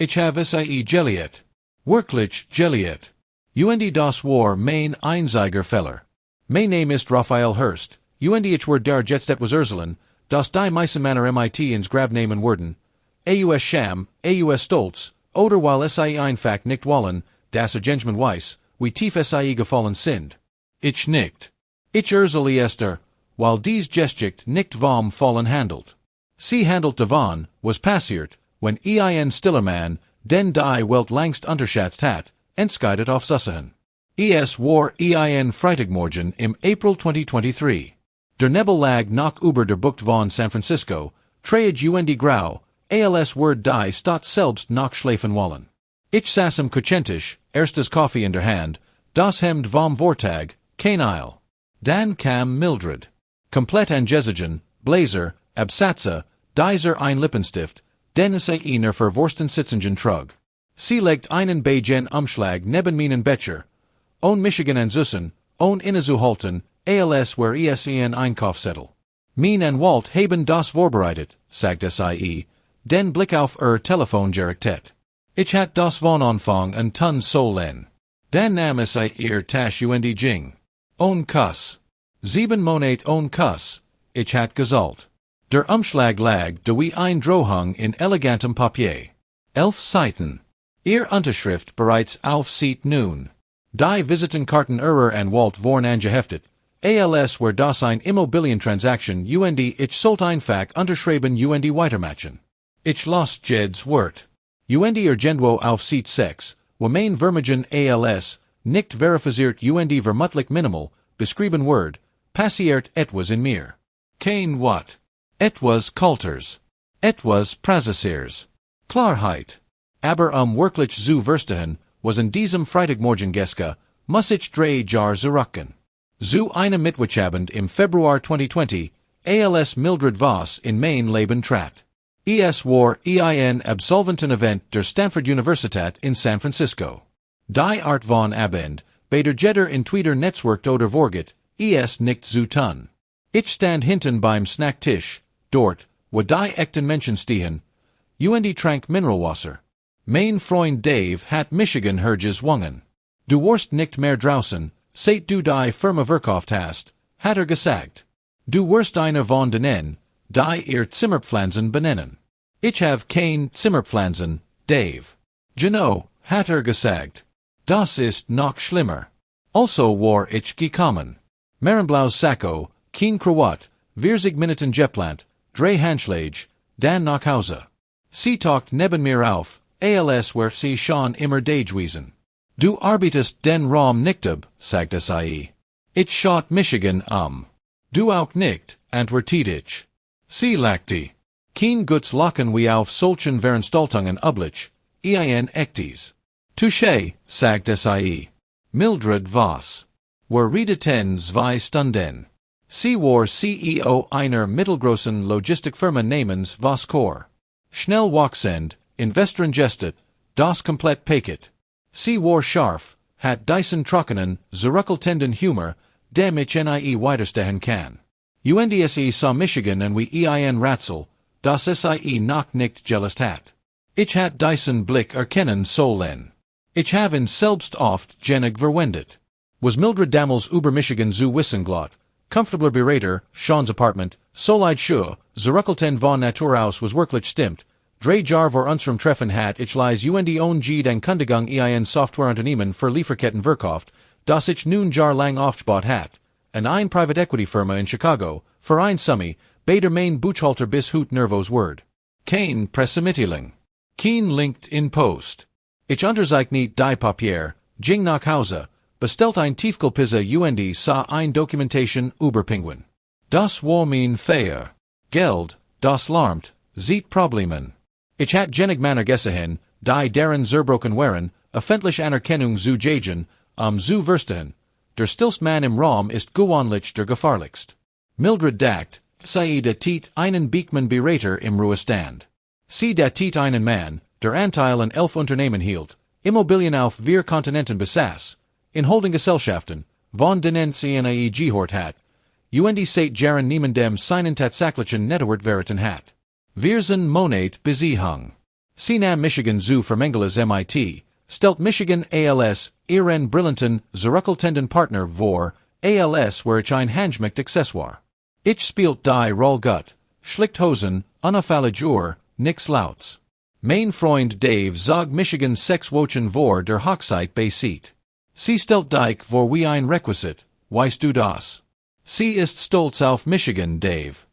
Ich habe sie geliebt. Wirklich geliebt. Und das war mein einziger Fehler. Mein Name ist Raphael Hurst. Und ich werde der Jetstep was Urselen, das die meisten meiner MIT ins Grabnamen werden. Aus Scham, aus Stolz, oder weil sie einfach nicht wollen, das Agentman weiss, wie tief sie gefallen sind. Ich nicht. Ich Urseli Esther, weil dies Gesticht nicht vom Fallen handelt. Sie handelt davon, was passiert, wenn ein stiller Mann, den die Welt langst unterschätzt hat, entscheidet auf Sussen. Es war ein Freitagmorgen im April 2023. Der Nebel lag noch über der Bucht von San Francisco, träge und grau, als word die Stadt selbst noch schlafen wollen. Ich saß im Küchentisch, erstes Kaffee in der Hand, das Hemd vom Vortag, kein Eil. Dann kam Mildred. Komplett angesigen, Blazer, Absatze, dieser ein Lippenstift, den sie einer verwursten Sitzungen trug. Sie legt einen Beigen Umschlag neben meinen Becher. On Michigan an Zussen, on innezuhalten, als wär es ein Einkaufszettel. Mein und Walt haben das vorbereitet, sagte sie, den Blick auf Telefon gerichtet. Ich hat das von Anfang an tun sollen. Dann nahm sie ihr Tasch und ging. On Kuss. 7 Monat on Kuss, ich hat gesagt. Der Umschlag lag wie ein Drohung in elegantem Papier. 11 Seiten. Ihr Unterschrift bereits auf Seat nun. Die Visitenkarten und Walt waren angeheftet, als wär das ein Immobilientransaction und ich sollte einfach unterschreiben und weitermatchen. Ich las Jed's Wort. Und Genwo auf Seat 6, wo mein Vermigen als, nicht verifiziert und vermutlich minimal, beschrieben Word, passiert etwas in mir. Kein What. Etwas Kulters. Etwas Prazeres. Klarheit. Aber wirklich zu verstehen, was in diesem Freitagmorgen Geske, muss ich 3 Jahre zurückgehen. Zu einem Mittwochabend im Februar 2020, als Mildred Voss in mein Leben trat. Es war ein Absolventen-Event der Stanford Universität in San Francisco. Die Art von Abend, bei der jeder in Twitter Netzwerk oder Vorget, es nicht zu tun. Ich stand hinten beim Snacktisch, dort, wo die echten Menschen stehen, und trank Mineralwasser. Mein Freund Dave hat Michigan herges wangen. Du warst nicht mehr draußen, seit du die Firma verkauft hast, hat gesagt. Du wirst einer von denen, die ihr Zimmerpflanzen benennen. Ich have kein Zimmerpflanzen, Dave. Genau, hat gesagt. Das ist noch schlimmer. Also war ich gekommen. Marenblaues Sacko, kein Krawatt, 40 Minuten Geplant, 3 Handschläge, dann nach Hause. Sie taucht neben mir auf, als wär sie schon immer dagewiesen. Du arbeitest den Raum nicht ab, sagte sie. Ich schaut Michigan Du auch nicht, antwortet ich. Sie lachte. Kein Guts lachen wie auf solchen Veranstaltungen üblich, ein echtes. Touché, sagte sie. Mildred Voss. War redeten 2 Stunden. Sie war CEO einer mittelgroßen Logistikfirma namens Voss Core. Schnell wachsend, Investoren gestet, das komplett Paket. Sie war scharf, hat diesen trockenen, zurückhaltenden Humor, dem ich nie weiterstehen kann. Und sie sah Michigan und wie ein Ratzel, das sie noch nicht gelöst hat. Ich hat diesen Blick erkennen sollen. Ich habe ihn selbst oft genig verwendet. Was Mildred damals über Michigan zu wissen glot, comfortabler Berater, Sean's Apartment, solid Schuhe, zurückhalten von Natur aus was wirklich stimmt, 3 Jahre vor unserem Treffen hat ich leis und ONG den Kundigung ein Softwareunternehmen für Lieferketten verkauft, das ich nun Jahr lang aufgebaut hat, ein Private Equity Firma in Chicago, für ein Summi, bei der Main Buchhalter bis Hut Nervos Word. Kein Pressemitteilung. Kein LinkedIn Post. Ich unterzeichne die Papier, ging nach Hause, bestellt ein Tiefkühlpizza und sah ein Dokumentation über Penguin. Das war mein Feier. Geld, das larmt, sieht Problemen. Ich hat genig Männer gesehen, die deren zerbrochen waren, öffentlich Anerkennung zu jagen, zu verstehen. Der stillst Mann im Raum ist gewöhnlich der gefahrlichst. Mildred dacht, sei Tiet einen Beekman Berater im Ruhestand. Sie Tiet einen Mann, der Anteil an 11 Unternehmen hielt, Immobilien auf 4 Kontinenten besaß, in Holdinggesellschaften, von denen sie eine gehört hat, und seit Jahren niemandem seinen tatsächlichen Nettoert verraten hat. Wir sind Monat Beziehung. Nam Michigan Zoo Vermengeles MIT, Stelt Michigan ALS, Iren Brillenton, Zurückeltenden Partner vor, ALS where ich ein Handschmeckt Accessoire. Ich spielt die Roll gut, schlicht Hosen, unauffällig nix lauts. Mein Freund Dave zog Michigan Sex Wochen vor der Hochzeit bei Seat. Sie stellt dich vor wie ein Requisit, weißt du das? Sie ist stolz auf Michigan, Dave.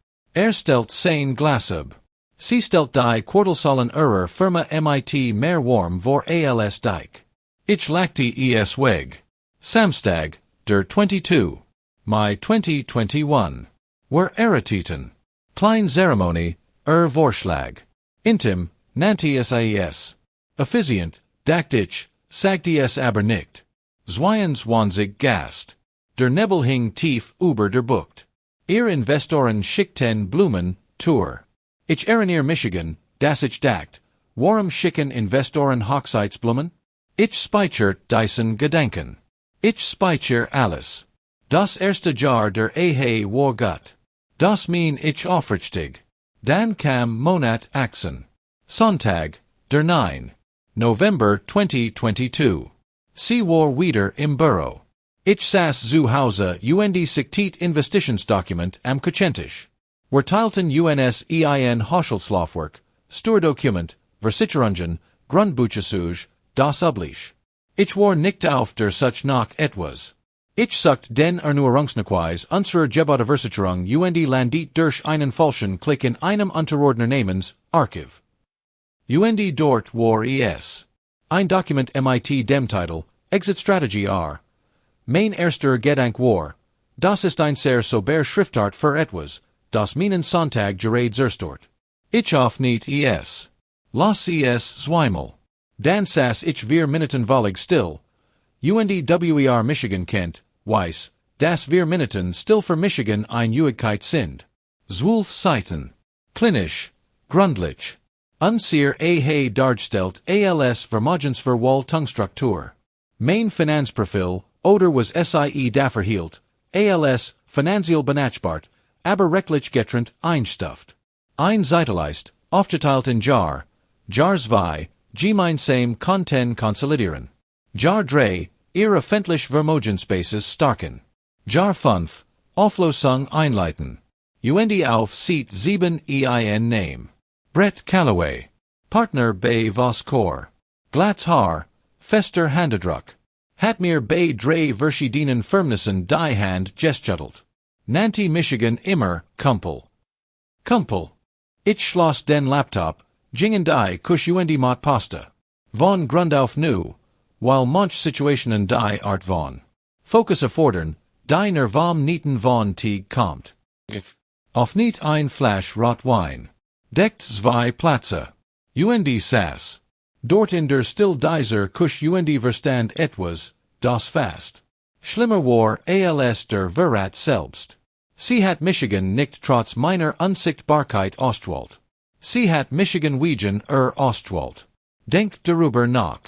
Stellt sein Glas ab. Sie stellt die Quartalzahlen ihrer Firma MIT mehr warm vor als dich. Ich lachte es weg. Samstag, der 22. Mai 2021. Wer Eretiten. Klein Zeremonie, Vorschlag. Intim, nanti sais. Efficient, dacht ich, sagte es aber nicht. Zwanzig Gast. Der Nebel hing tief über der Bucht. Investoren schickten Blumen, Tour. Ich erinnere Michigan, das ich dacht, warum schicken Investoren Hochzeitsblumen? Ich speichert diesen Gedanken. Ich speicher alles. Das erste Jahr der Ehe war gut. Das mein ich aufrichtig. Dann kam Monat Achsen. Sonntag, der 9. November 2022. Sie war wieder im Büro. Ich saß zu Hause siktet Investitionsdokument am Kuchentisch. Teilten ein Hochschulslaufwerk, Steuerdokument, Versicherungen, Grundbuchauszug, das üblich. Ich war nicht auf der Such nach etwas. Ich sucht den Erneuerungsnachweis unserer Gebäudeversicherung landet durch einen falschen Klick in einem Unterordnernehmens, Archiv. Dort war es. Ein Dokument mit dem Titel, Exit Strategy R. Mein erster Gedank war, das ist ein sehr sober Schriftart für etwas, das meinen Sonntag gerade zerstört. Ich auf nicht es. Lass es zweimal. Dann saß ich 4 Minuten völlig still. WER Michigan kennt, weiß, dass 4 Minuten still für Michigan ein Ewigkeit sind. 12 Seiten. Klinisch, gründlich. Unser Ehe dargestellt als Vermögensverwaltungsstruktur. Mein Finanzprofil, oder was sie dafür hielt, als finanziell benachbart, aber rechtlich getrennt einstuft. Ein Seiteleist, aufgeteilt in Jar 2, gemeinsam Content konsolidieren. Jar 3, öffentlich Vermögensspaces starken. Jar 5, Auflösung einleiten. Auf Seat 7 ein Name. Brett Calloway. Partner bei Voskor. Glatz Haar, fester Handedruck. Hat mir bei 3 verschiedenen Firmnissen die Hand gestschüttelt. Nannte Michigan immer Kumpel. Kumpel. Ich schloss den Laptop, gingen die Kusch mot Pasta. Von Grund auf nu, while manch Situationen die Art von. Focus erfordern, die Nervam nieten von Tieg kommt. Auf nicht ein Flasch Rotwein. Deckt 2 Plätze. Sass. Dort in der Still dieser Kusch Verstand etwas, das fast. Schlimmer war als der Verrat selbst. Sie hat Michigan nicht trotz meiner Unsichtbarkeit Ostwald. Sie hat Michigan Wegen Ostwald. Denkt darüber nach.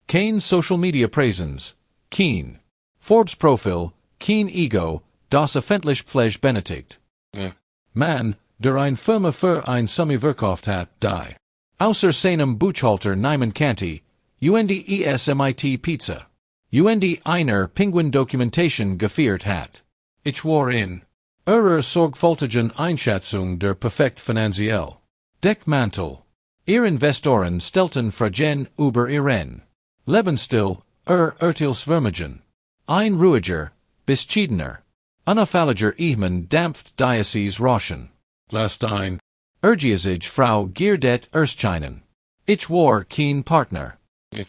Kein Social Media Präsens. Kein. Forbes Profil, kein Ego, das öffentlich Pflege benötigt. Man, der ein Firma für ein Summe verkauft hat, die. Außer seinem Buchhalter Nyman Canty, ESMIT Pizza. Einer Penguin Dokumentation geführt hat. Ich war in sorgfältigen Einschätzung der perfekt finanziell. Deckmantel. Investoren stellten Fragen über ihren Lebensstil, Urteilsvermögen. Ein ruhiger, bescheidener, unauffälliger Ehemann dampft Diocese Rauschen. Last ein. Sich Frau Gierdet erscheinen. Ich war kein Partner. Ich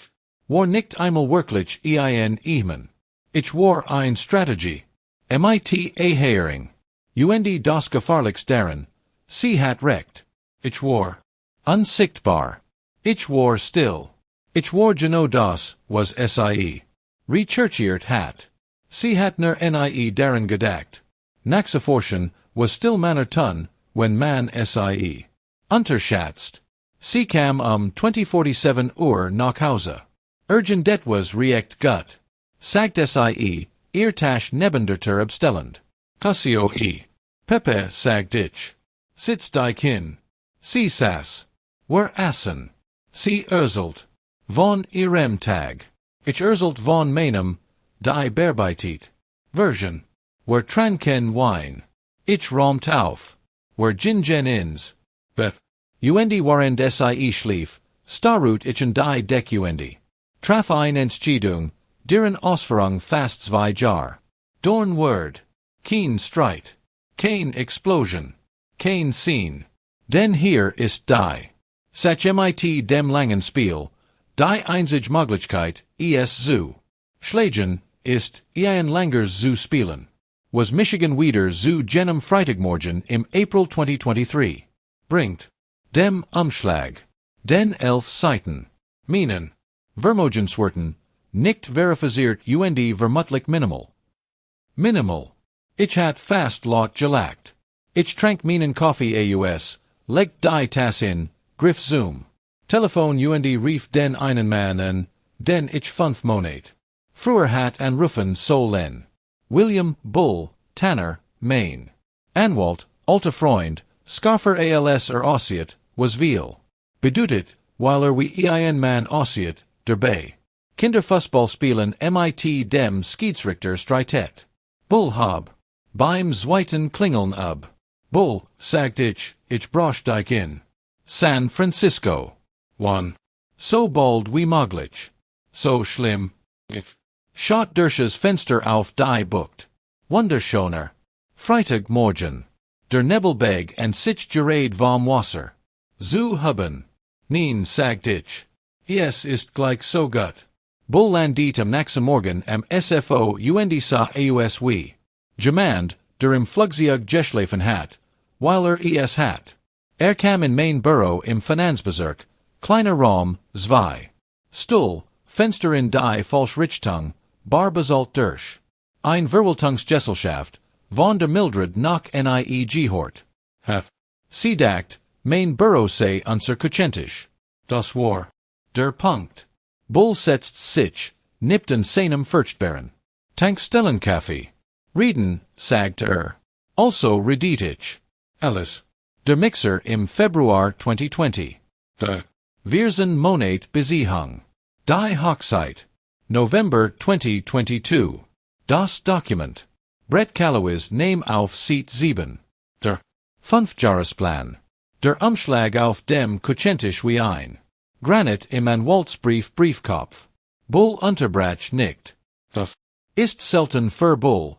war nicht einmal wirklich ein Ehemann. Ich war ein Strategie. MIT Ehering. Das Gefahrlichst daran. Sie hat recht. Ich war unsichtbar. Ich war still. Ich war genau das, was sie recherchiert hat. Sie hat nur nie daran gedacht. Nachzuforschen, was still manner tun, wenn man sie unterschätzt. Sie kam 2047 nach Hause. Det was recht gut. Sagt sie, ihr Tasch nebenderter abstellend. Cassio Pepe sagt ich. Sitz dich hin. Sie saß. Wer assen. Sie Erzelt. Von ihrem Tag. Ich Erzelt von meinem, die Bearbeitet. Version. Wer tranken Wein. Ich räumt auf. Wer Gingen ins. Bep. Uendi warend sie schlief, starut ich und die Deck uendi. Traf ein Entscheidung, deren Ausführung fast 2 Jahr. Dorn Word. Kein Streit. Kein Explosion. Kein Scene. Denn hier ist die. Sach mit dem langen Spiel, die einzige Möglichkeit, es zu schlagen, ist, ein langers zu spielen. Was Michigan wieder zu jenem Freitagmorgen im April 2023. Bringt. Dem Umschlag. Den 11 Seiten. Minen. Vermogenswerten. Nicht verifiziert und vermutlich minimal. Minimal. Ich hat fast laut gelackt. Ich trank meinen Kaffee aus, legt die Tasse in, griff Zoom. Telefon und rief den einen Mann an, den ich 5 Monat. Früher hat anrufen sollen. William Bull, Tanner, Maine. Anwalt, alter Freund, Scaffer als aussiet, was viel. Bedeutet, weil wie ein Mann aussiet, dabei. Kinderfußball spielen mit dem Schiedsrichter streitet. Bull hab. Beim zweiten Klingeln ab. Bull, sagt ich broch dich in. San Francisco. 1. So bald wie möglich. So schlimm. If. Schott durch Fenster auf die Bucht. Wunderschöner. Freitagmorgen. Der Nebelbeg and sich gerade vom Wasser. Zu haben. Nein, sagt ich. Es ist gleich so gut. Bull landit am nächsten Morgen am SFO und sa aus wie. Jemand, der im Flugzeug geschlafen hat, weil es hat. Kam in mein Büro im Finanzbezirk, kleiner Raum, 2. Stuhl, Fenster in die Falschrichtung, bar Basalt durch. Ein Verwaltungsgesellschaft, von der Mildred nach nie gehört. Hef. Sie dacht, mein Büro sei unser Kuchentisch. Das war. Der Punkt. Bull setzt sich, nippt in seinem Furchtbaren. Tankstellen Kaffee. Reden, sagt Also redet ich. Alice. Der Mixer im Februar 2020. Wir sind Monat Besiehung. Die Hochzeit. November 2022. Das Dokument. Brett Calloway's Name auf Seat 7. Der 5-Jahresplan. Der Umschlag auf dem Kuchentisch wie ein. Granit im Anwaltsbrief Briefkopf. Bull unterbrach nicht. Ist selten für Bull.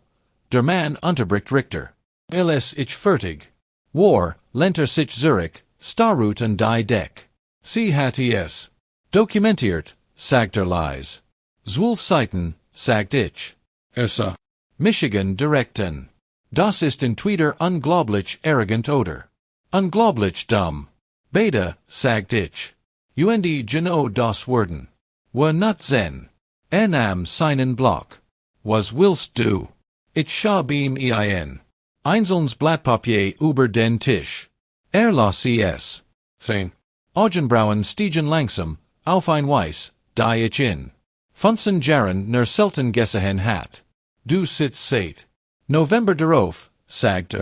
Der Mann unterbricht Richter. Ich fertig. War, lenter sich Zurich, starut und die Deck. Sie hat es. Dokumentiert, sagt Leis. 12 Seiten, sagt ich. Essa. Michigan direkten. Das ist in Twitter unglaublich arrogant oder. Unglaublich dumm. Beta, sagt ich. Und genau das werden. War not zen. Am seinen Block. Was willst du? Ich schab ihm ein. Einzelnes Blattpapier über den Tisch. Las es. Sein. Augenbrauen stiegen langsam, auf ein Weiß, die ich in. 15 Jahren ner selten gesehen hat. Du sitzt seit. November darauf, sagt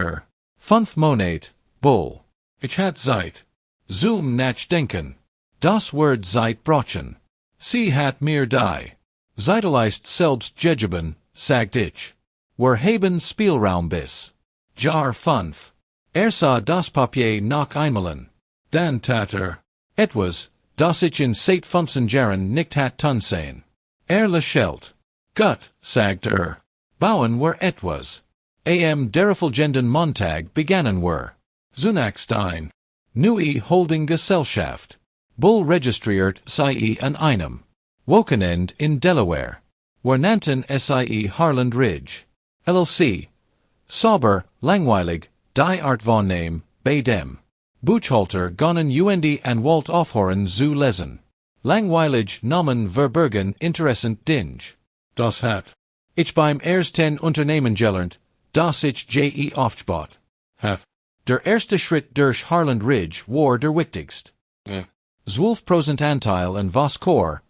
5 Monat, Bull. Ich hat Zeit. Zum Nachdenken. Das Wort Zeit brochen. Sie hat mir die. Zeitleist selbst gegeben, sagt ich. Wir haben Spielraum bis. Jar 5. Sah das Papier noch einmalen. Dann tat etwas, das ich in seit 15 Jahren nicht hat tun sehen. Lächelt. Gut, sagt Bauen wir etwas. Der Montag begannen wir. Zunächst ein. Neue Holding Gesellschaft. Bull registriert sie an einem. Wochenend in Delaware. Wir nannten sie Harland Ridge. LLC. Sauber, langweilig, die Art von Name, bei dem. Buchhalter gonnen und Anwalt aufhören zu lesen. Langweilig Namen verbergen interessant Dinge. Das hat ich beim ersten Unternehmen gelernt, das ich aufgebaut hab. Der erste Schritt durch Harland Ridge war der wichtigst. 12% Anteil an was Core,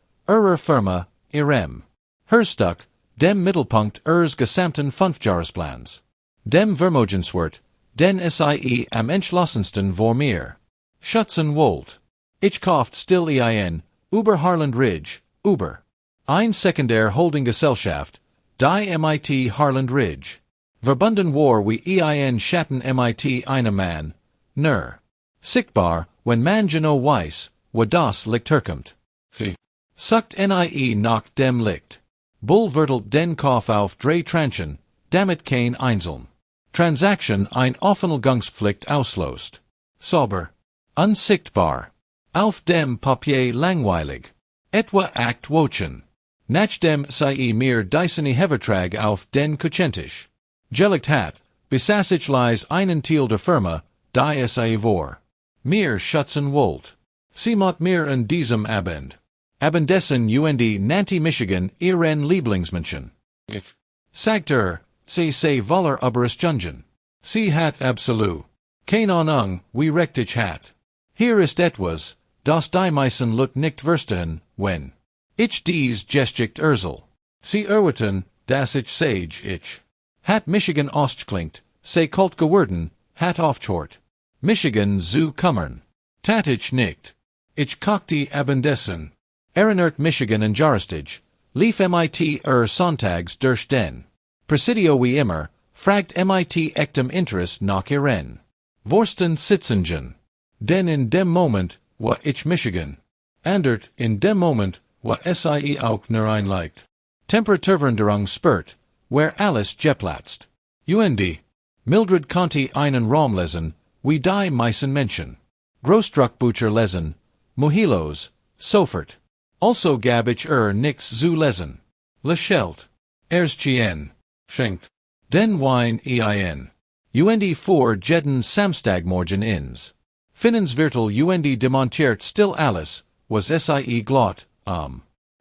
Firma, ihrem. Herstuck, dem Mittelpunkt gesamten 5-Jahresplans. Dem Vermogenswert, den sie am entschlossensten vor mir. Schätzen wollt. Ich kauft still ein, über Harland Ridge, über. Ein sekundär holding Gesellschaft, die mit Harland Ridge. Verbunden war wie ein Schatten mit einem Mann, nur. Sichtbar, wenn man genau weiß, wo das Licht herkommt. Sucht nie nach dem Licht. Bull vertelt den Kauf auf drei Tranchen, damit kein Einzeln. Transaction ein Offenlegungspflicht auslost. Sauber. Unsichtbar. Auf dem Papier langweilig. Etwa act wochen. Nach dem sei mir diesen Ehevertrag auf den Kuchentisch. Gelegt hat, besassich lies einen Teil der Firma, die es vor. Mir schutzen wollt. Sie mot mir in diesem Abend. Abendessen nanti Michigan ihren Lieblingsmenschen. Sagte sie se voller Überraschungen. Sie hat absolut. Keine Ahnung, wie richtig hat. Hier ist etwas, das die meisten Leute nicht verstehen, wenn. Ich dies Geschicht erzähl. Sie erwarten, dass ich sage ich. Hat Michigan austklingt, se kalt geworden, hat aufgehört. Michigan zu kummern. Tat ich nicht. Ich kochte Abendessen. Erinnert Michigan en Jahrestag, lief mit Sonntags durch den. Presidio wie immer, fragt mit echtem Interest nach ihren. Vorsten Sitzungen. Denn in dem Moment, wo ich Michigan. Andert in dem Moment, wo sie auch nur einleicht. Temperaturveränderung spürt, where alles geplatzt. Mildred konnte einen Raum lesen, wie die meisten Menschen. Großdruckbücher lesen, Mohilos, sofort. Also gab ich nichts zu lesen. Lächelt. Erstchen. Schenkt. Den Wein ein. Vor jeden Samstagmorgen ins. Finnensviertel demontiert still alles, was sie glot,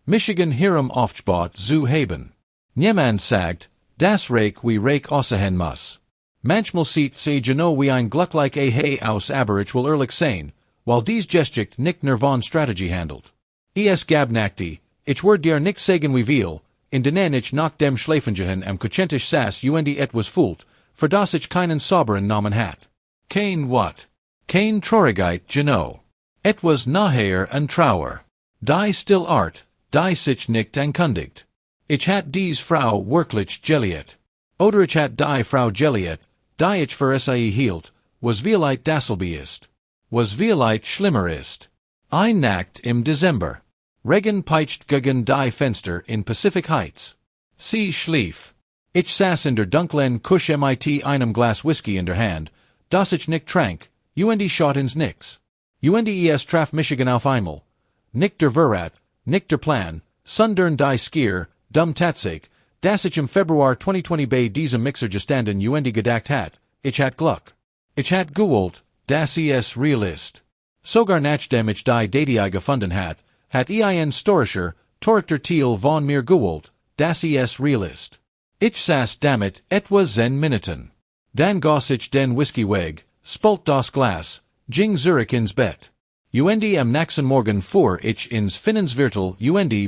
Michigan hierum aufgebaut zu haben. Niemand sagt, das Reich wie Reich aussehen muss. Manchmal sieht sie genau wie ein glucklich aus aber ich will ehrlich sein, weil dies Geschicht nicht nur von Strategie handelt. Es gab Nachte, ich werde dir nicht sagen wie viel, in denen ich nach dem Schlafengehen am Kuchentisch saß etwas fühlt, für das ich keinen sauberen Namen hat. Kein What? Kein Traurigkeit genau. Etwas nachher an Trauer. Die still art, die sich nicht ankündigt. Ich hat dies Frau wirklich geliebt. Oder ich hat die Frau geliebt, die ich für sie hielt, was vielleicht dasselbe ist. Was vielleicht schlimmer ist. Ein Nacht im Dezember. Regen peitscht gegen die Fenster in Pacific Heights. Sie schlief. Ich saß in der dunklen Küche mit einem Glas Whisky in der Hand, das ich nicht trank, schaut ins Nix. Traf Michigan auf einmal. Nicht der Verrat, nicht der Plan, sondern die Skier, dumm Tatsache, dass ich im Februar 2020 bei diesem Mixer gestanden gedacht hat, ich hat Glück. Ich hat gewollt, dass es real ist. Sogar nachdem ich die Datei gefunden hat ein storischer, torchter Teil von mir gewollt, dass es real ist. Ich saß damit etwa 10 Minuten. Dann goss ich den Whisky weg, spult das Glas, ging zurück ins Bett. Am nächsten Morgen fuhr ich ins Finnensviertel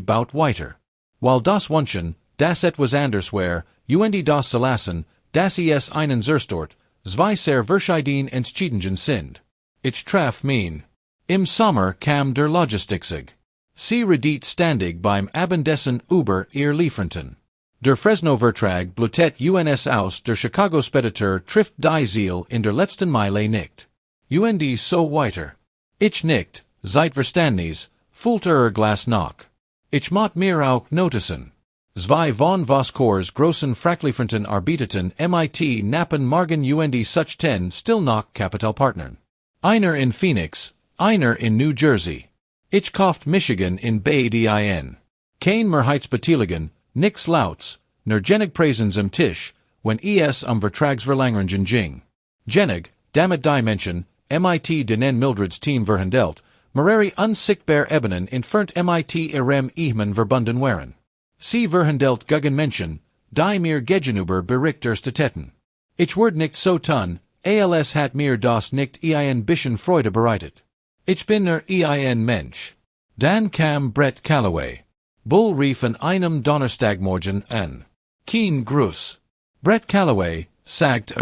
baut weiter. Weil das Wunschen, das etwas anders war, das Verlassen, dass es einen Zerstört, zwei sehr verschieden Entscheidungen sind. Ich traf mein. Im Sommer kam der Logistikzug. Sie redet ständig beim Abendessen über ihr Lieferanten. Der Fresno-Vertrag blutet uns aus, der Chicago-Spediteur trifft die Ziel in der letzten Meile nicht. So weiter. Ich nicht, seit Verständnis, füllt Glas nach. Ich mot mir auch notizen. Zwei von Voskors großen Fracklieferanten arbeiteten mit Nappen Morgen such 10 still noch Kapitalpartnern. Einer in Phoenix, einer in New Jersey. Ich kauft Michigan in Bay Din. Kein Mehrheitsbeteiligen, nix lauts, nur genig Präsens am Tisch, wenn es Vertragsverlängerungen ging. Genig, damit die Menschen, mit denen Mildreds Team verhandelt, mehrere unsichtbar Ebenen entfernt mit ihrem Ehemann verbunden waren. Sie verhandelt gegen Menschen, die mir gegenüber Bericht erstatteten. Ich werd nicht so tun, als hat mir das nicht ein bisschen Freude bereitet. Ich bin ein Mensch. Dann kam Brett Calloway. Bull rief an einem Donnerstagmorgen an. Kein Gruß. Brett Calloway, sagt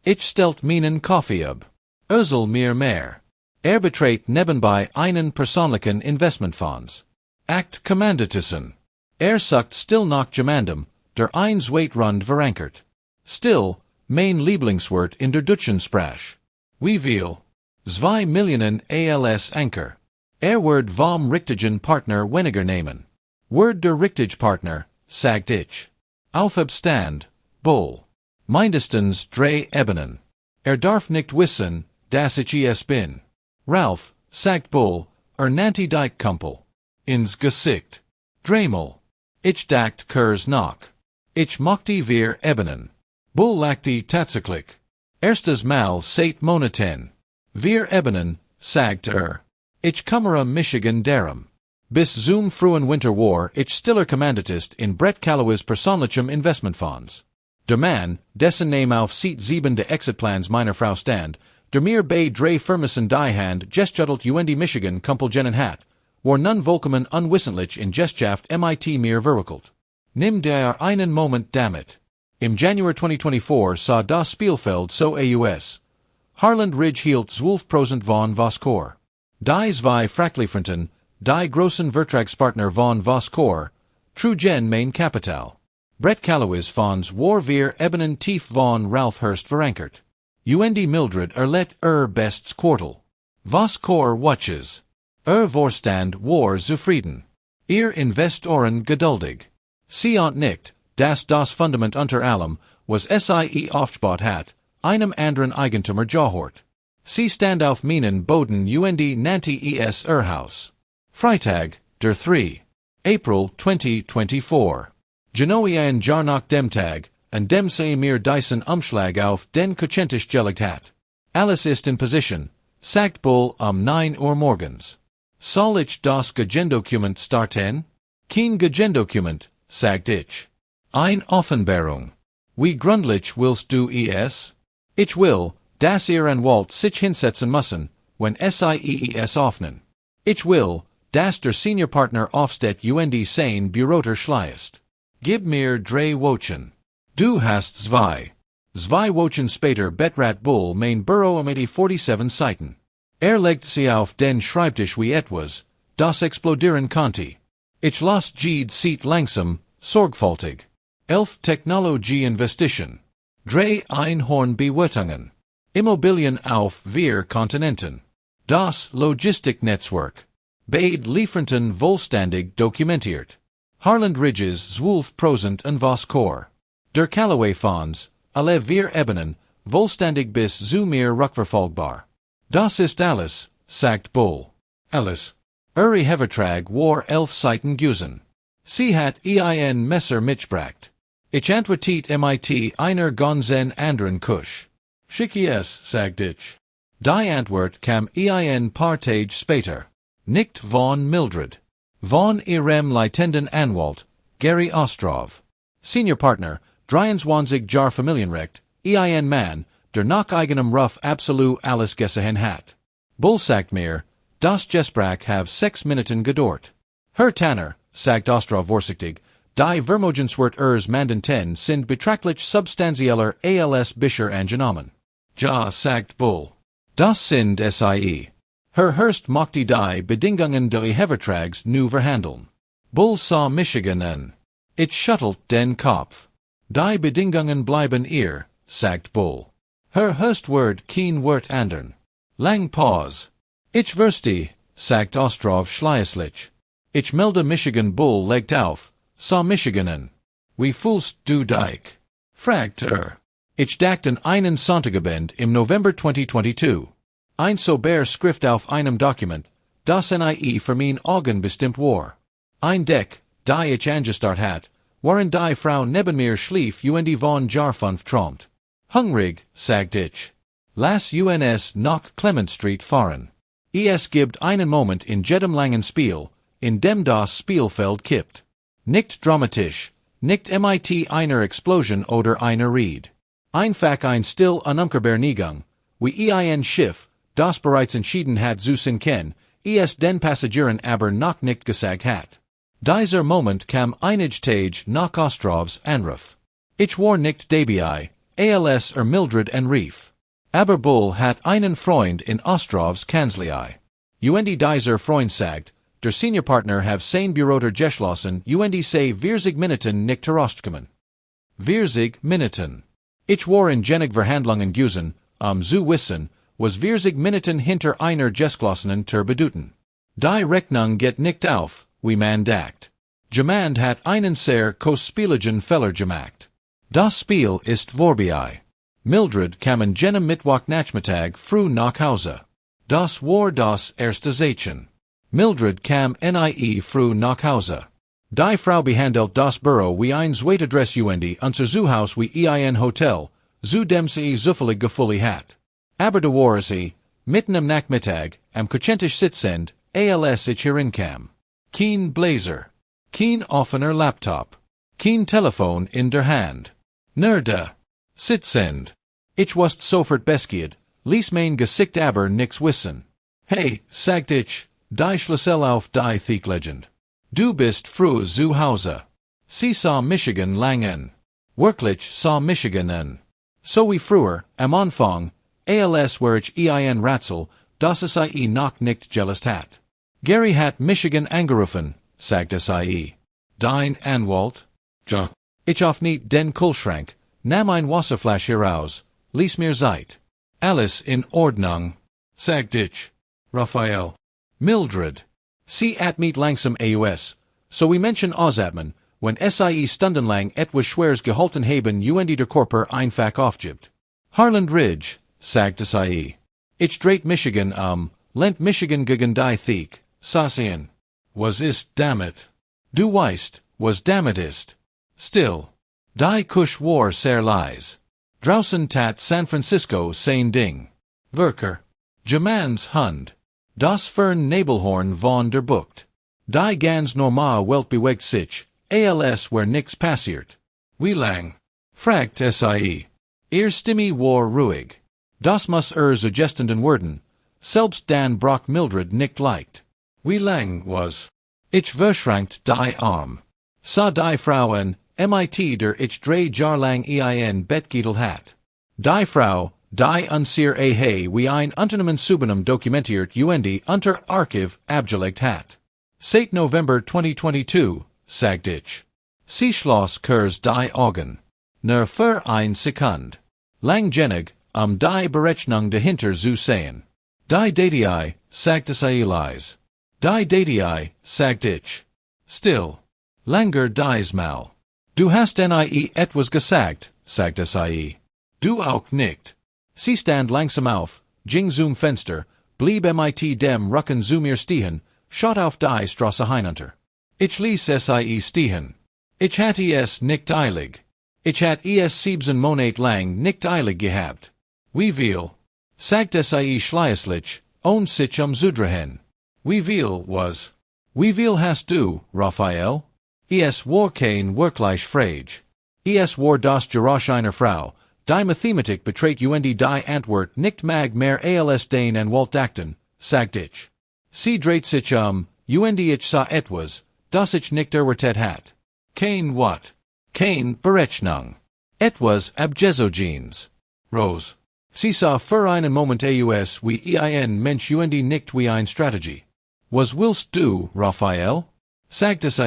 Ich stellt meinen Kaffee ab. Mir mehr. Betrayt nebenbei einen persoonlijken Investmentfonds. Act commanditussen. Sucht still noch jemandem, der eins weit rund verankert. Still, mein Lieblingswort in der Deutschen Sprache. Wie viel? 2 Millionen als Anker. Word vom richtigen Partner weniger nehmen. Word der richtige Partner, sagt ich. Aufstand, Bull. Mindestens 3 Ebenen. Darf nicht wissen, dass ich es bin. Ralph, sagt Bull, nanti dike Kumpel. Ins Gesicht. Dreimal. Ich dacht Kurs noch. Ich mochte wir Ebenen. Bull lachte tatsächlich. Erstes Mal seit Monaten. Wir Ebenen, sagt Ich kümmere Michigan darum. Bis zum frühen Winter war ich stiller Kommanditist in Brett Calloway's persönlichem Investmentfonds. Der Mann, dessen Name auf Seat 7 de Exitplans meiner Frau stand, der mir bei 3 Firmassen die Hand gestüttelt Michigan Kumpelgennen hat, war nun vollkommen unwissentlich in Gesellschaft mit mir verwickelt. Nimm dir einen Moment damit. Im Januar 2024 sah das Spielfeld so aus. Harland Ridge hielt 12% von was Kor. Die zwei Fracklieferanten, die großen Vertragspartner von was Kor, trugen mein Kapital. Brett Calloway's Fonds war wir Ebenen tief von Ralph Hurst verankert. Mildred let bests Quartal. Was Kor watches. Vorstand war zufrieden. Investoren geduldig. Sie und nicht, dass das Fundament unter allem, was sie aufgebaut hat, einem anderen Eigentümer gehört. Sie stand auf meinen Boden nannte es Haus. Freitag, der 3. April 2024. Genoian jar nach dem Tag, an dem sie mir diesen Umschlag auf den Kuchentisch gelegt hat. Alles ist in Position, sagt Bull 9 Uhr morgens. Soll ich das Gegendokument starten? Kein Gegendokument, sagt ich. Ein Offenbarung. Wie gründlich willst du es? Ich will, dass Anwalt sich hinsetzen müssen, wenn sie es öffnen. Ich will, dass der Senior Partner aufsteht sein Büroter schließt. Gib mir 3 Wochen. Du hast 2. 2 Wochen später betrat Bull mein Büro mit 47 Seiten. Legt sie auf den Schreibtisch wie etwas, das explodieren konnte. Ich las jede Seat langsam, sorgfältig. 11 Technologie-Investition. 3 Einhorn-Bewertungen. Immobilien auf 4 Kontinenten. Das Logistiknetzwerk. Beide Lieferanten vollständig dokumentiert. Harland Ridges 12% und was Kor. Der Callaway Fonds, alle 4 Ebenen, vollständig bis zu mir rückverfolgbar. Das ist alles, sagt Bull. Alles. Ehevertrag war 11 Seiten gewesen. Sie hat ein Messer mitgebracht. Ich antwortet mit einer ganzen anderen Kusch. Schicke es, sagt ich. Die Antwort kam ein paar Tage später. Nicht von Mildred. Von ihrem leitenden Anwalt, Gary Ostrov. Senior Partner, 23 Jar Familienrecht, ein Mann, der nach eigenem Ruf absolut alles gesehen hat. Bull sagt mir, das Gespräch have 6 Minuten gedauert. Herr Tanner, sagt Ostrov vorsichtig, die Vermogenswert Mandenten sind betrachtlich substanzieller als Bischer angenommen. Ja, sagt Bull. Das sind sie. Herr Hurst mochte die Bedingungen des Ehevertrags nu verhandeln. Bull sah Michigan an. Ich schüttelt den Kopf. Die Bedingungen bleiben sagt Bull. Herr Hurst word kein Wort andern. Lang Pause. Ich verstehe, sagt Ostrov schließlich. Ich melde Michigan. Bull legt auf, sah Michigan an. Wie fühlst du dich? Fragt Ich dachte an einen Sonntagabend im November 2022. Ein sober Schrift auf einem Dokument, das nie für mein Augen bestimmt war. Ein Deck, die ich angestarrt hat, waren die Frau neben mir schlief von Jar 5 träumt. Hungrig, sagt ich. Lass uns nach Clement Street fahren. Es gibt einen Moment in jedem langen Spiel, in dem das Spielfeld kippt. Nicht dramatisch, nicht mit einer Explosion oder einer Ried. Einfach ein still unumkehrbar Niegang, wie ein Schiff, das bereits entschieden hat zu sinken, den Passagieren aber noch nicht gesagt hat. Dieser Moment kam einige Tage nach Ostrovs Anruf. Ich war nicht dabei, als Mildred anrief. Aber Bull hat einen Freund in Ostrovs Kanzlei. Dieser Freund sagt, der Seniorpartner have sein Büro geschlossen, sei 40 Minuten nicht herausgekommen. 40 Minuten. Ich war in Genig Verhandlungen gewesen, zu wissen, was 40 Minuten hinter einer geschlossenen Tür bedeuten. Die Rechnung geht nicht auf, wie man dacht. Jemand hat einen sehr kostspieligen Fehler gemacht. Das Spiel ist vorbei. Mildred kam an jenem Mittwochnachmittag früh nach Hause. Das war das erste Zeichen. Mildred kam früh nach Hause. Die Frau behandelt das Büro wie ein Zweitadress unser Zuhaus wie ein Hotel, zu dem sie zufällig gefüllt hat. Aber da war sie, mitten am Nachmittag, am Küchentisch sitzend, als ich herinkam. Kein Blazer. Kein offener Laptop. Kein Telefon in der Hand. Nur da. Sitzend. Ich was sofort beskied, ließ mein Gesicht aber nix wissen. Hey, sagt ich, die Schlüssel auf die Thieklegend. Du bist früh zu Hause. Sie saw Michigan langen. Wirklich saw Michigan an. So wie früher, am Anfang, als war ich ein Ratzel, das es noch nicht gelöst hat. Gary hat Michigan angerufen, sagt es Dein Anwalt? Ja. Ich auf nicht den Kühlschrank, nahm ein Wasserflasch heraus, ließ mir Zeit. Alles in Ordnung, sagt ich. Raphael. Mildred. Sie at meet langsam aus, so we mention ausatmen, wenn stundenlang etwas schweres gehalten haben der Körper einfach aufgibt. Harland Ridge, sagt es Ich dreht Michigan lent Michigan gegen die Thiek, saßen. Was ist damit? Du weißt, was damit ist. Still. Die Kusch war sehr leise. Draußen tat San Francisco sein Ding. Werker. Jamans Hund. Das Fern Nebelhorn von der Bucht. Die ganz normal Welt bewegt sich, als wär nix passiert. Wie lang? Fragt sie. Stimme war ruhig. Das muss suggestenden werden, selbst dan Brock Mildred nicht leicht. Wie lang was? Ich verschränkt die Arm. Sa die Frauen, mit der ich 3 Jahr lang ein Bettgedel hat. Die Frau, die unsere Ehe wie ein Unternehmen Subenum dokumentiert unter Archiv abgelegt hat. Seit November 2022, sagt ich. Sie schloss kurz die Augen. Nur für ein Sekund. Langgenig, die Berechnung dahinter zu sehen. Die Datei, sagt es leise. Die Datei, sagt ich. Still. Langer diesmal. Du hast etwas gesagt, sagt es Du auch nicht. Sie stand langsam auf, ging zum Fenster, blieb mit dem Rücken zu mir stehen, schaut auf die Straße hinunter. Ich ließ es stehen. Ich hatte es nicht eilig. Ich hatte es 7 Monate lang nicht eilig gehabt. Wie viel? Sagt es schleierlich, sich zu drehen. Wie viel was? Wie viel hast du, Raphael? Es war kein wirklich Frage. Es war das Geräusch einer Frau. Die Mathematik beträgt die Antwort nicht mag mehr als den Anwalt dachten, sagt ich. Sie dreht sich ich sah etwas, das ich nicht erwartet hat. Kein what? Kein Berechnung. Etwas abgezogens. Rose. Sie sah für einen Moment aus wie ein Mensch nicht wie ein Strategie. Was willst du, Raphael? Sagt es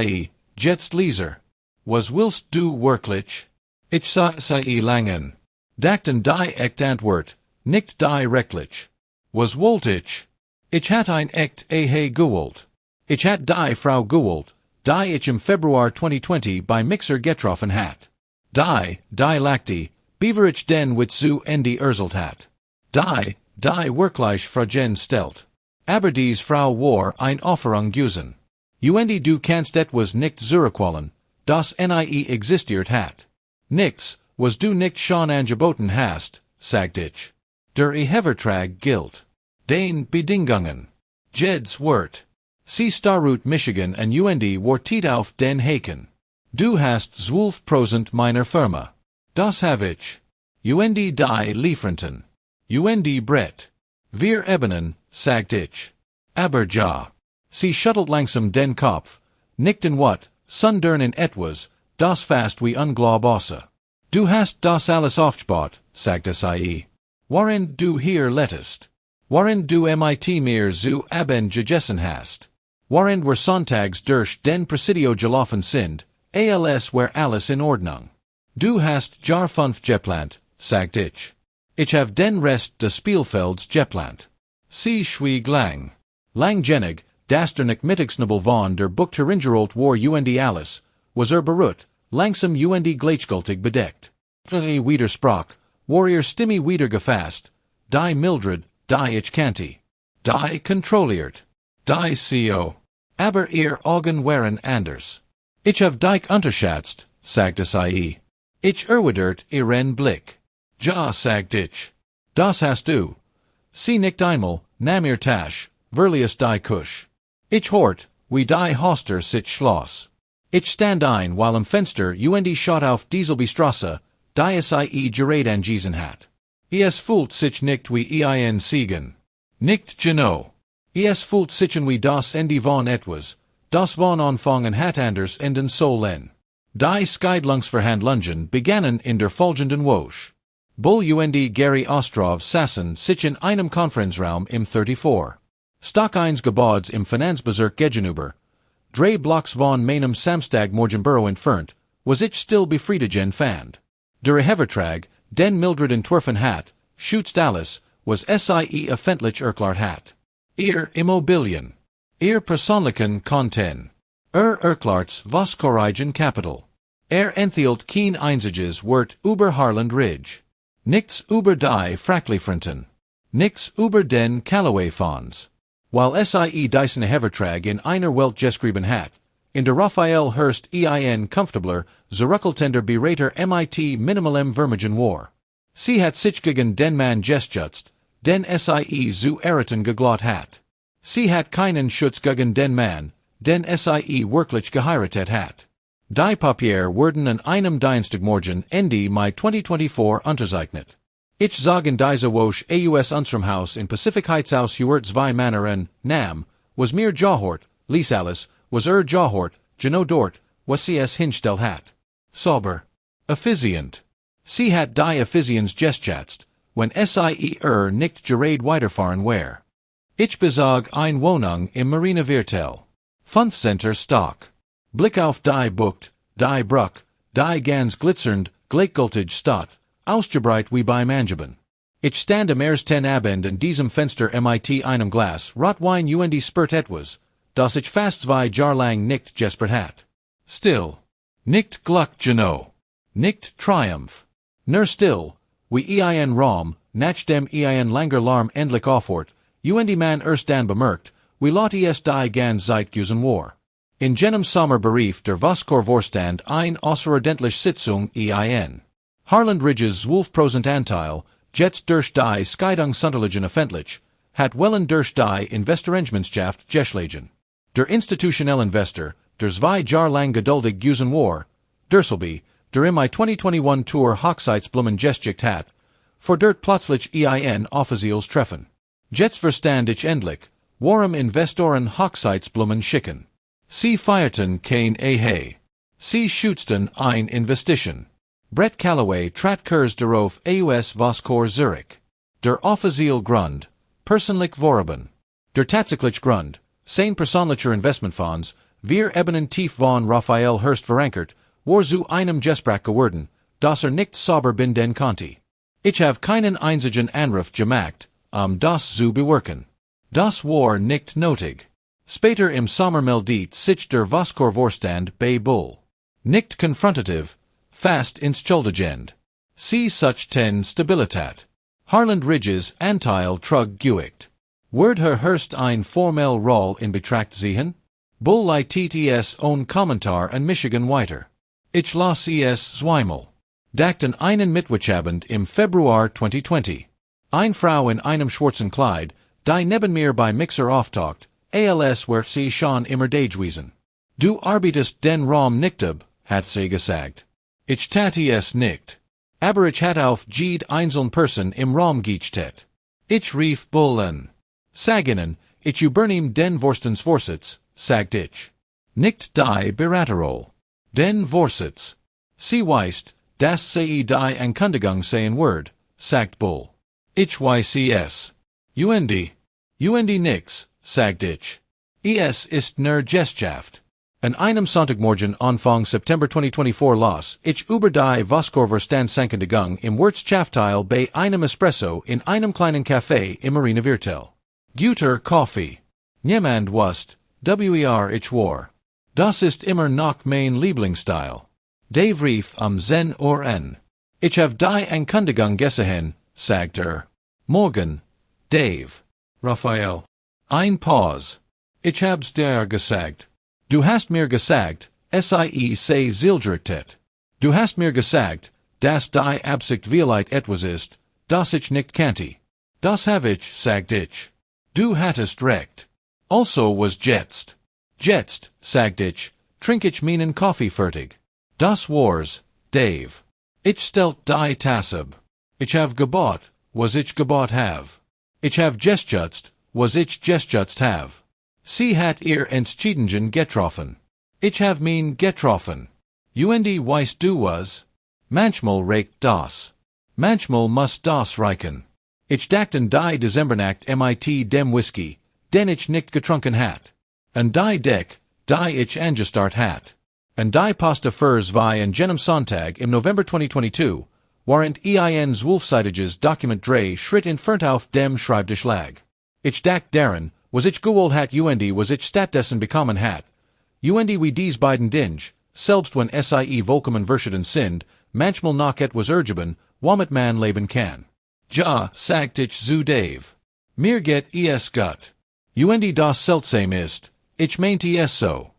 jetzt leser. Was willst du wirklich? Ich sah es langen. Dachten die echt Antwort, nicht die rechtlich. Was wollt ich? Ich hat ein echt Ehe gewollt. Ich hat die Frau gewollt, die ich im Februar 2020 bei Mixer getroffen hat. Die lachte, beaver ich den mit zu Ende erzählt hat. Die wirklich fragen stellt. Aber dies Frau war ein Offerung gewesen. Du kannst etwas nicht zurückholen, das existiert hat. Nix, was du nicht schon angeboten hast, sagt ich. Der Ehevertrag gilt. Den Bedingungen. Jed's Wort. Sie starut Michigan und war auf den Haken. Du hast 12% meiner Firma. Das hab ich. Die Lieferanten. Brett. Wir ebenen, sagt ich. Aber ja. Sie schüttelt langsam den Kopf. Nicht in what, sondern in etwas, das fast wie unglaublich. Du hast das alles aufgebaut, sagt es Waren du hier lettest. Waren du mit mir zu Abend gegessen hast. Waren wir sonntags durch den Presidio gelaufen sind, als wär alles in Ordnung. Du hast jar 5 geplant, sagt ich. Ich have den Rest des Spielfelds geplant. Sie schwieg lang. Lang genig, das der nicht mitigsnabel von der Bucht heringerolt war alles, was berut, langsam gleichgültig bedeckt. Widersprach, war Stimme wieder gefasst, die Mildred, die ich kannte. Die kontrolliert. Die CO. Aber Augen waren anders. Ich have dich unterschätzt, sagte sie. Ich erwidert ihren Blick. Ja, sagt ich. Das hast du. Sie nicht einmal, nam ihr Tasch, verlius die Kusch. Ich hort, wie die Hoster sich schloss. Ich stand ein, while im Fenster schaut auf Dieselbestrasse, die sie gerät angewiesen hat. Es fühlt sich nicht wie ein Siegen. Nicht genau. Es fühlt sich wie das Ende von etwas, das von Anfangen hat anders enden sollen. Die Scheidungsverhandlungen begannen in der folgenden Woche. Bull Gary Ostrov sassen sich in einem Konferenzraum im 34. Stock eins Gebäudes im Finanzbezirk gegenüber. 3 Blocks von meinem Samstagmorgenbüro entfernt, was ich still befriedigen fand. Der Ehevertrag, den Mildred entworfen hat, schützt alles, was sie öffentlich erklärt hat. Ihr Immobilien. Ihr persönlichen Konten. Erklarts was Corrigen Capital. Enthielt kein einziges Wort über Harland Ridge. Nichts über die Fracklifrenten. Nichts über den Callaway-Fonds. While sie diesen Ehevertrag in einer Welt geschrieben hat, in der Raphael Hurst comfortabler, zurückeltender Berater mit minimalem Vermögen war. Sie hat sich gegen den Mann gestützt, den sie zu erraten geglaubt hat. Sie hat keinen Schutz gegen den Mann, den sie wirklich geheiratet hat. Die Papier wurden an einem Dienstagmorgen Ende Mai 2024 unterzeichnet. Ich sagen diese Woche unserem Haus in Pacific Heights aus zwei Männer an, Nam, was mir Jahort, lies alles, was Jahort, genau dort, was sie es hinstellt hat. Sauber. Effizient. Sie hat die Effizienz geschätzt, wenn sie nicht gerät weiterfahren wär. Ich besag ein Wohnung im Marina Viertel. 5 Center Stock. Blick auf die Bucht, die Bruck, die ganz glitzernd, gleichgültig Stadt, ausgebreitet wie beim Angeben. Ich stand am ersten Abend in diesem Fenster mit einem Glas Rotwein spurt etwas, das ich fast 2 Jahre lang nicht gespürt hat. Still. Nicht Gluck genau. Nicht Triumph. Nur still, wie ein Raum, nachdem langer Larm endlich aufhört, man erst dann bemerkt, wie laut es die ganz Zeit gewesen war. In jenem Sommer berief der Vorstand ein außerordentlich Sitzung ein. Harland Ridges Wolfprozentanteil, jetzt durch die Scheidungsunterlagen öffentlich, hat wellen durch die Investorengemeinschaft geschlagen. Der institutionelle Investor, der 2 Jahre lang geduldig gewesen war, Derselby, der im 2021 Tour Hochzeitsblumen gestickt hat, fordert plötzlich ein offizielles Treffen. Jetzt verstand ich endlich, warum Investoren Hochzeitsblumen schicken. Sie feierten kein Ehe. Sie schützten ein Investition. Brett Callaway trat Kurs darauf was Kor Zurich. Der offizielle Grund, personlich vorhaben. Der tatsächliche Grund, sein persönlicher Investmentfonds, wir ebenen tief von Raphael Hurst verankert, war zu einem Gespräch geworden, das nicht sauber binden konnte. Ich habe keinen einzigen Anruf gemacht, das zu bewirken. Das war nicht nötig. Später im Sommer meldet sich der Vorstand bei Bull. Nicht konfrontativ, fast entschuldigend. Sie suchten Stabilität. Harland Ridges Anteil trug gewicht. Wird Herr Hurst ein formell Roll in Betracht ziehen? Bull leitet es ohne Kommentar an Michigan weiter. Ich las es zweimal. Dachten einen Mittwochabend im Februar 2020. Eine Frau in einem schwarzen Kleid, die neben mir bei Mixer auftaucht, als wär sie schon immer dagewesen. Du arbeitest den Raum nicht ab, hat sie gesagt. Ich tat es nicht. Aber ich hat auf jede einzelne Person im Raum geachtet. Ich rief Bull an. Saginen, ich übernehm den Vorsitz, sagt ich. Nicht die Beraterroll. Den Vorsitz. Sie weist, dass sie die Ankündigung sehen wird, sagt Bull. Hycs. Nichts, sagte. Es ist nur Gesellschaft. An einem Sonntagmorgen Anfang September 2024 las ich über die Vosskorverstand Sankendegang im Wirtschaftsabteil bei einem Espresso in einem kleinen Café im Marineviertel. Guter Kaffee. Niemand wusste, wer ich war. Das ist immer noch mein Lieblingsstil. Dave rief am 10 Uhr an. Ich habe die Ankündigung gesehen, sagte Morgen, Dave. Raphael. Ein Pause. Ich hab's dir gesagt. Du hast mir gesagt, sei zildrückt. Du hast mir gesagt, dass die Absicht vielleicht etwas ist, das ich nicht kannte. Das habe ich, sagte ich. Du hattest recht. Also was jetzt. Jetzt, sagte ich, trink ich meinen Kaffee fertig. Das war's, Dave. Ich stellt die Tasse. Ich have gebot, was ich gebot have. Ich have gestutzt, was ich gestutzt have. Sie hat ihr Entscheidungen getroffen. Ich have mein getroffen. Weißt du was? Manchmal reicht das. Manchmal muss das reichen. Ich dachten die Dezembernacht mit dem Whisky, den ich nicht getrunken hat. Und die Deck, die ich angestarrt hat. Und die Pasta fürs wie an jenem Sonntag im November 2022, während ins Wolfseitiges Dokument 3 Schritt entfernt auf dem Schreibtisch lag. Ich dacht daran, was ich gewollt hat was ich stattdessen bekommen hat. Wie dies beiden Dinge, selbst wenn sie vollkommen verschieden sind, manchmal noch etwas ergeben, womit man leben kann. Ja, sagt ich zu Dave. Mir geht es gut. Das seltsam ist, ich meinte es so.